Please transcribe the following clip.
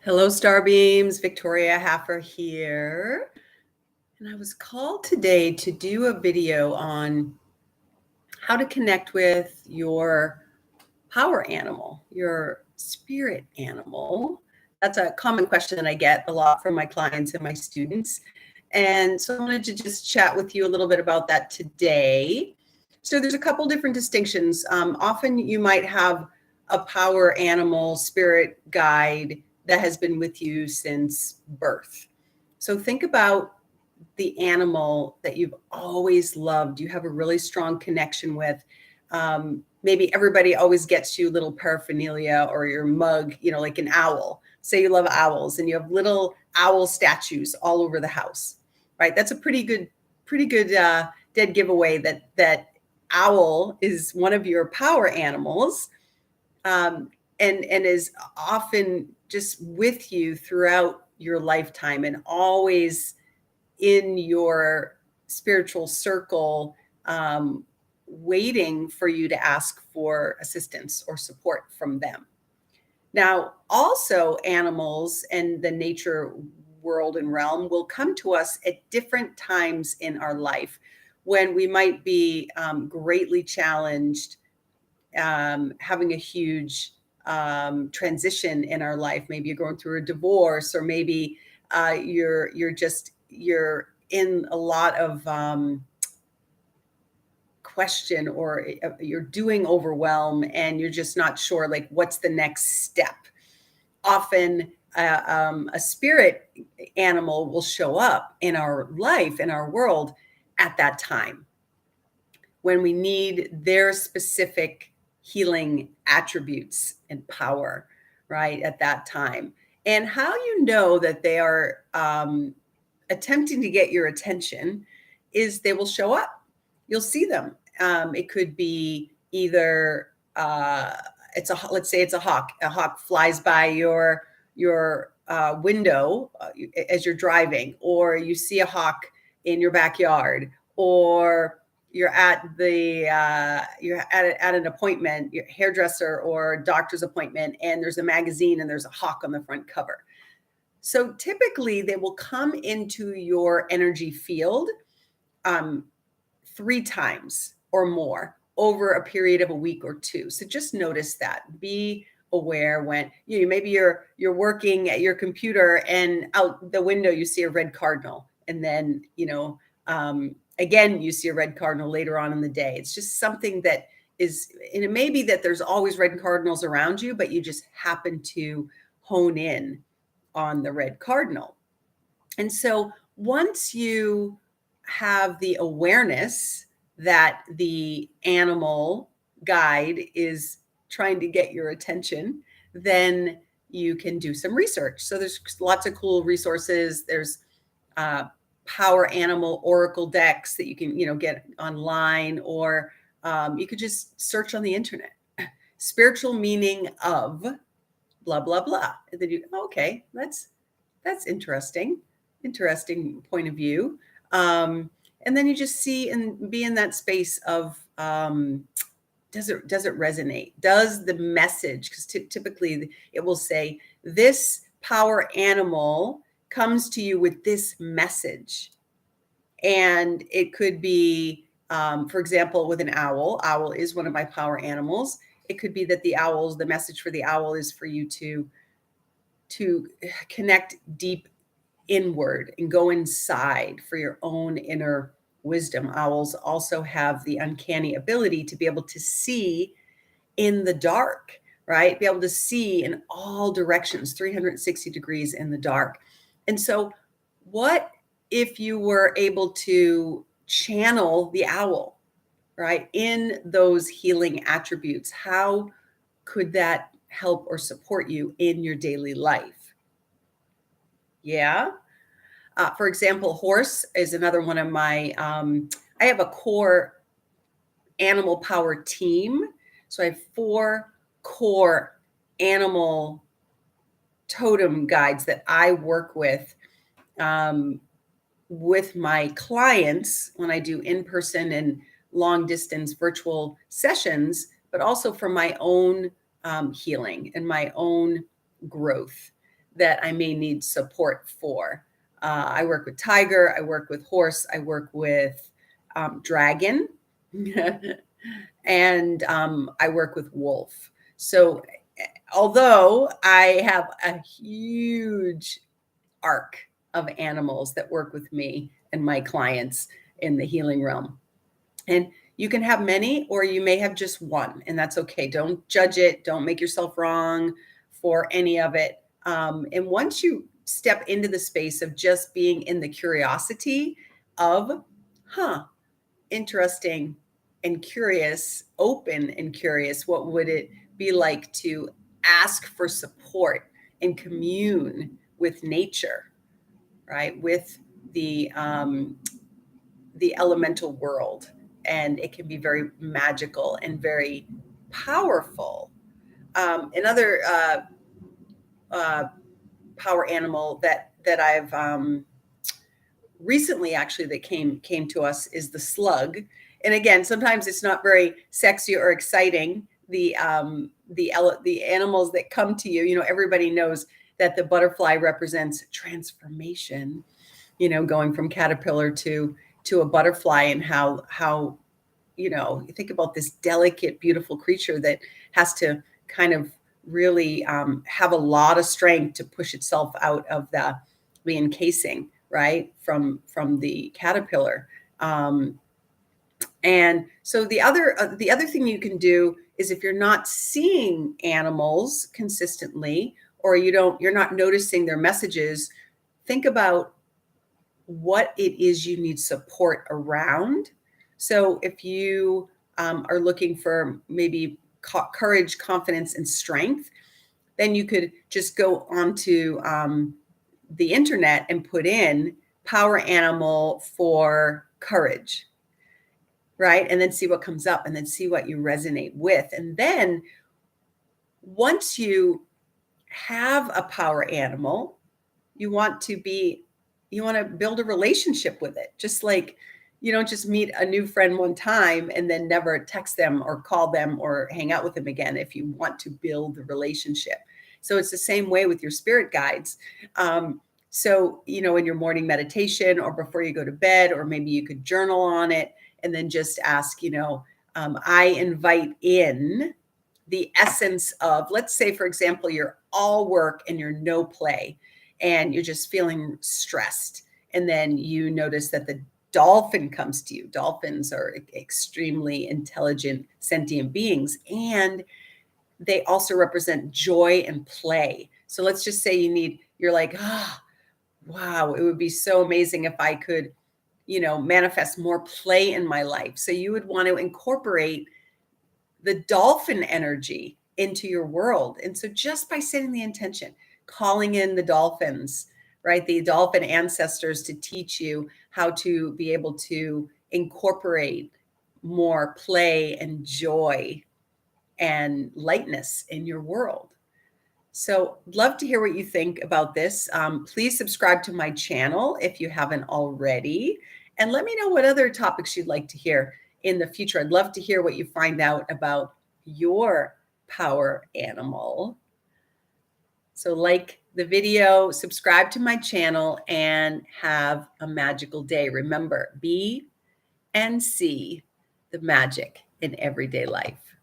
Hello, Starbeams. Victoria Haffer here. And I was called today to do a video on how to connect with your power animal, your spirit animal. That's a common question that I get a lot from my clients and my students. And so I wanted to just chat with you a little bit about that today. So there's a couple different distinctions. Often you might have a power animal, spirit guide that has been with you since birth. So think about the animal that you've always loved, you have a really strong connection with. Maybe everybody always gets you little paraphernalia or your mug, like an owl. Say you love owls and you have little owl statues all over the house, right? That's a pretty good dead giveaway that owl is one of your power animals, and is often just with you throughout your lifetime and always in your spiritual circle, waiting for you to ask for assistance or support from them. Now, also animals and the nature world and realm will come to us at different times in our life when we might be greatly challenged, having a huge transition in our life. Maybe you're going through a divorce, or maybe you're in a lot of question, or you're doing overwhelm and you're just not sure, like, what's the next step. Often a spirit animal will show up in our life, in our world, at that time when we need their specific healing attributes and power, right, at that time. And how you know that they are attempting to get your attention is they will show up. You'll see them. It could be either let's say it's a hawk. A hawk flies by your window as you're driving, or you see a hawk in your backyard, or you're at an appointment, your hairdresser or doctor's appointment, and there's a magazine and there's a hawk on the front cover. So typically they will come into your energy field 3 times or more over a period of a week or 2. So just notice that. Be aware when maybe you're working at your computer and out the window you see a red cardinal, and then again you see a red cardinal later on in the day. It's just something that is, and it may be that there's always red cardinals around you, but you just happen to hone in on the red cardinal. And so once you have the awareness that the animal guide is trying to get your attention, then you can do some research. So there's lots of cool resources. There's power animal oracle decks that you can get online, or you could just search on the internet, spiritual meaning of blah blah blah, and then okay, that's interesting point of view. And then you just see and be in that space of does it resonate? Does the message, because typically it will say this power animal comes to you with this message. And it could be, for example, with an owl. Owl is one of my power animals. It could be that the message for the owl is for you to connect deep inward and go inside for your own inner wisdom. Owls also have the uncanny ability to be able to see in the dark, right? Be able to see in all directions, 360 degrees in the dark. And so what if you were able to channel the owl, right, in those healing attributes? How could that help or support you in your daily life? Yeah. For example, horse is another one of my, I have a core animal power team. So I have 4 core animal totem guides that I work with my clients when I do in-person and long distance virtual sessions, but also for my own healing and my own growth. that I may need support for. I work with tiger, I work with horse, I work with dragon, and I work with wolf. So although I have a huge arc of animals that work with me and my clients in the healing realm, and you can have many, or you may have just one, and that's okay. Don't judge it. Don't make yourself wrong for any of it. And once you step into the space of just being in the curiosity of, interesting and curious, open and curious, what would it be like to ask for support and commune with nature, right? With the elemental world. And it can be very magical and very powerful. Another power animal that I've recently actually that came to us is the slug. And again, sometimes it's not very sexy or exciting. The animals that come to you, you know, everybody knows that the butterfly represents transformation, you know, going from caterpillar to a butterfly, and how you know, you think about this delicate, beautiful creature that has to kind of really have a lot of strength to push itself out of the encasing, right, from the caterpillar. And so the other thing you can do is, if you're not seeing animals consistently, or you're not noticing their messages, think about what it is you need support around. So if you are looking for maybe courage, confidence, and strength, then you could just go onto the internet and put in power animal for courage, right? And then see what comes up, and then see what you resonate with. And then once you have a power animal, you want to build a relationship with it. Just like you don't just meet a new friend one time and then never text them or call them or hang out with them again. If you want to build the relationship. So it's the same way with your spirit guides. So, you know, in your morning meditation or before you go to bed, or maybe you could journal on it and then just ask, you know, I invite in the essence of, let's say, for example, you're all work and you're no play, and you're just feeling stressed. And then you notice that the dolphin comes to you. Dolphins are extremely intelligent, sentient beings, and they also represent joy and play. So let's just say you're like, wow, it would be so amazing if I could, you know, manifest more play in my life. So you would want to incorporate the dolphin energy into your world. And so just by setting the intention, calling in the dolphins, right? The dolphin ancestors, to teach you how to be able to incorporate more play and joy and lightness in your world. So love to hear what you think about this. Please subscribe to my channel if you haven't already, and let me know what other topics you'd like to hear in the future. I'd love to hear what you find out about your power animal. So like the video, subscribe to my channel, and have a magical day. Remember, be and see the magic in everyday life.